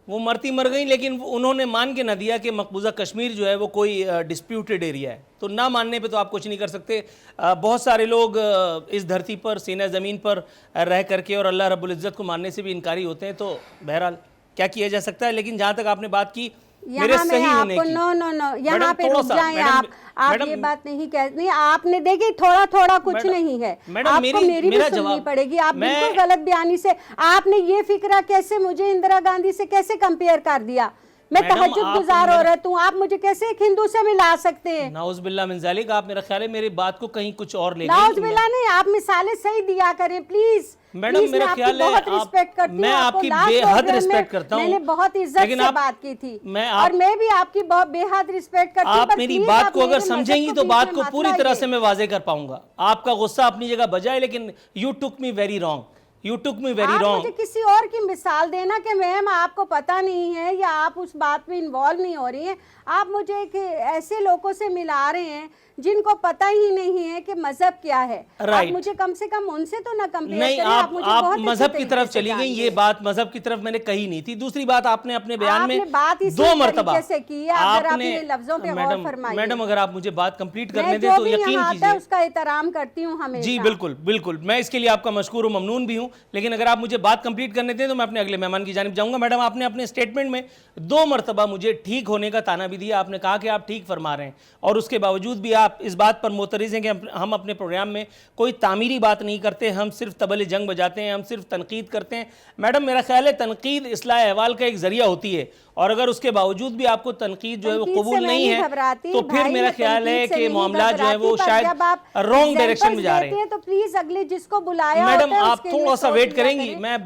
وہ مرتی مر گئیں، لیکن انہوں نے مان کے نہ دیا کہ مقبوضہ کشمیر جو ہے وہ کوئی ڈسپیوٹڈ ایریا ہے، تو نہ ماننے پہ تو آپ کچھ نہیں کر سکتے۔ بہت سارے لوگ اس دھرتی پر سینہ زمین پر رہ کر کے اور اللہ رب العزت کو ماننے سے بھی انکاری ہوتے ہیں، تو بہرحال کیا کیا جا سکتا ہے۔ لیکن جہاں تک آپ نے بات کی میرے صحیح ہونے کی، نو یہاں پہ رک جائیں آپ یہ بات نہیں کہتے، آپ نے دیکھیں تھوڑا کچھ نہیں ہے، آپ کو میری بھی سننی پڑے گی، آپ بالکل غلط بیانی سے، آپ نے یہ فکرہ کیسے مجھے اندرا گاندھی سے کیسے کمپیئر کر دیا؟ میں تہجد گزار عورت ہوں، آپ مجھے کیسے ایک ہندو سے ملا سکتے ہیں؟ نعوذ باللہ من ذالک، آپ میرا خیال ہے میری بات کو کہیں کچھ اور لے گئے۔ نعوذ باللہ نہیں، آپ مثالیں صحیح دیا کریں پلیز۔ میڈم میرا خیال ہے میں آپ کی بے حد رسپیکٹ کرتا ہوں، میں نے بہت عزت سے بات کی تھی اور میں بھی آپ کی بہت بے حد رسپیکٹ کرتی ہوں۔ آپ میری بات کو اگر سمجھیں گی تو بات کو پوری طرح سے میں واضح کر پاؤں گا۔ آپ کا غصہ اپنی جگہ بجا ہے، لیکن you took me very wrong۔ آپ مجھے کسی اور کی مثال دینا کہ میم آپ کو پتہ نہیں ہے یا آپ اس بات میں انوالو نہیں ہو رہی ہیں، آپ مجھے ایسے لوگوں سے ملا رہے ہیں جن کو پتہ ہی نہیں ہے کہ مذہب کیا ہے۔ آپ مجھے کم سے کم ان سے تو نہ کمپیئر کریں۔ نہیں، آپ مذہب کی طرف چلی گئیں، یہ بات مذہب کی طرف میں نے کہی نہیں تھی۔ دوسری بات، آپ نے اپنے بیان میں دو مرتبہ میڈم اگر آپ مجھے بات کمپلیٹ کرنے دیں تو یقین کیجئے اس کا احترام کرتی ہوں ہمیشہ۔ جی بالکل، میں اس کے لیے آپ کا مشکور و ممنون بھی ہوں، لیکن اگر آپ مجھے بات کمپلیٹ کرنے دیں تو میں اپنے اگلے مہمان کی جانب جاؤں گا۔ میڈم آپ نے اپنے سٹیٹمنٹ میں 2 مرتبہ مجھے ٹھیک ہونے کا تانا بھی دیا۔ آپ نے کہا کہ آپ ٹھیک فرما رہے ہیں، اور اس کے باوجود بھی آپ اس بات پر معترض ہیں کہ ہم اپنے پروگرام میں کوئی تعمیری بات نہیں کرتے، ہم صرف طبل جنگ بجاتے ہیں، ہم صرف تنقید کرتے ہیں۔ میڈم میرا خیال ہے تنقید اصلاح احوال کا ایک ذریعہ ہوتی ہے، اور اگر اس کے باوجود بھی آپ کو تنقید جو ہے وہ قبول نہیں ہے تو پھر میرا خیال ہے کہ معاملات جو ہے وہ شاید رونگ ڈائریکشن میں جا رہے ہیں۔ تو پلیز اگلے جس کو بلایا میڈم آپ تھوڑا سا ویٹ کریں گی، میں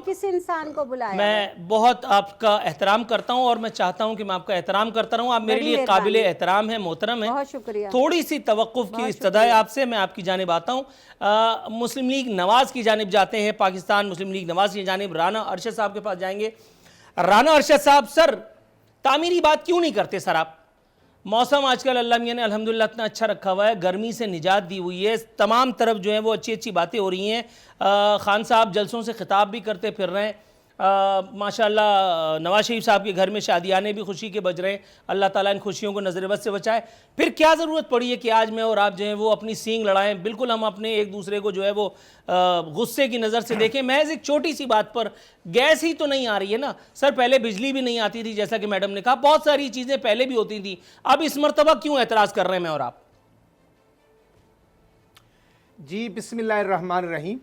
کس انسان کو بلایا، میں بہت آپ کا احترام کرتا ہوں اور میں چاہتا ہوں کہ میں آپ کا احترام کرتا رہوں۔ آپ میرے لیے قابل احترام ہیں، محترم ہیں، بہت شکریہ۔ تھوڑی سی توقف کی استدعا ہے آپ سے، میں آپ کی جانب آتا ہوں۔ مسلم لیگ نواز کی جانب جاتے ہیں، پاکستان مسلم لیگ نواز کی جانب رانا ارشد صاحب کے پاس جائیں گے۔ رانا ارشد صاحب، سر تعمیری بات کیوں نہیں کرتے سر آپ؟ موسم آج کل اللہ میاں نے الحمدللہ اتنا اچھا رکھا ہوا ہے، گرمی سے نجات دی ہوئی ہے، تمام طرف جو ہے وہ اچھی باتیں ہو رہی ہیں۔ خان صاحب جلسوں سے خطاب بھی کرتے پھر رہے ہیں، ماشاءاللہ نواز شریف صاحب کے گھر میں شادیانے بھی خوشی کے بج رہے ہیں، اللہ تعالیٰ ان خوشیوں کو نظر بد سے بچائے۔ پھر کیا ضرورت پڑی ہے کہ آج میں اور آپ جو ہیں وہ اپنی سینگ لڑائیں؟ بالکل ہم اپنے ایک دوسرے کو جو ہے وہ غصے کی نظر سے دیکھیں۔ محض ایک چھوٹی سی بات پر گیس ہی تو نہیں آ رہی ہے نا سر، پہلے بجلی بھی نہیں آتی تھی جیسا کہ میڈم نے کہا، بہت ساری چیزیں پہلے بھی ہوتی تھیں، اب اس مرتبہ کیوں اعتراض کر رہے ہیں میں اور آپ؟ جی بسم اللہ الرحمن الرحیم۔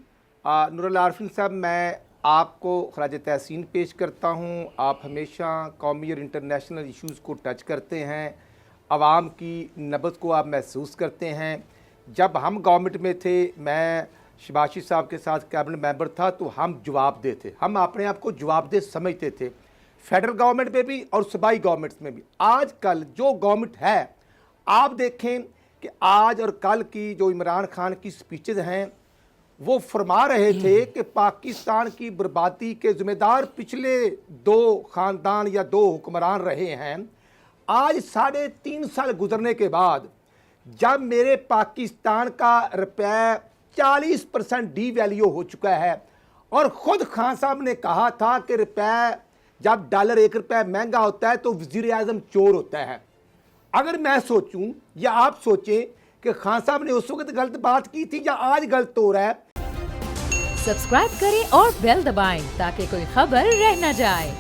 نور اللہ عارفین صاحب، میں آپ کو خراج تحسین پیش کرتا ہوں۔ آپ ہمیشہ قومی اور انٹرنیشنل ایشوز کو ٹچ کرتے ہیں، عوام کی نبض کو آپ محسوس کرتے ہیں۔ جب ہم گورنمنٹ میں تھے، میں شہباز شریف صاحب کے ساتھ کیبنٹ ممبر تھا، تو ہم جواب دہ تھے، ہم اپنے آپ کو جواب دہ سمجھتے تھے، فیڈرل گورنمنٹ میں بھی اور صوبائی گورنمنٹس میں بھی۔ آج کل جو گورنمنٹ ہے، آپ دیکھیں کہ آج اور کل کی جو عمران خان کی سپیچز ہیں، وہ فرما رہے تھے کہ پاکستان کی بربادی کے ذمہ دار پچھلے 2 خاندان یا 2 حکمران رہے ہیں۔ آج 3.5 سال گزرنے کے بعد جب میرے پاکستان کا روپے 40% ڈی ویلیو ہو چکا ہے، اور خود خان صاحب نے کہا تھا کہ روپے جب ڈالر 1 روپے مہنگا ہوتا ہے تو وزیر اعظم چور ہوتا ہے۔ اگر میں سوچوں یا آپ سوچیں کہ خان صاحب نے اس وقت غلط بات کی تھی یا آج غلط ہو رہا ہے۔ سبسکرائب کریں اور بیل دبائیں تاکہ کوئی خبر رہ نہ جائے۔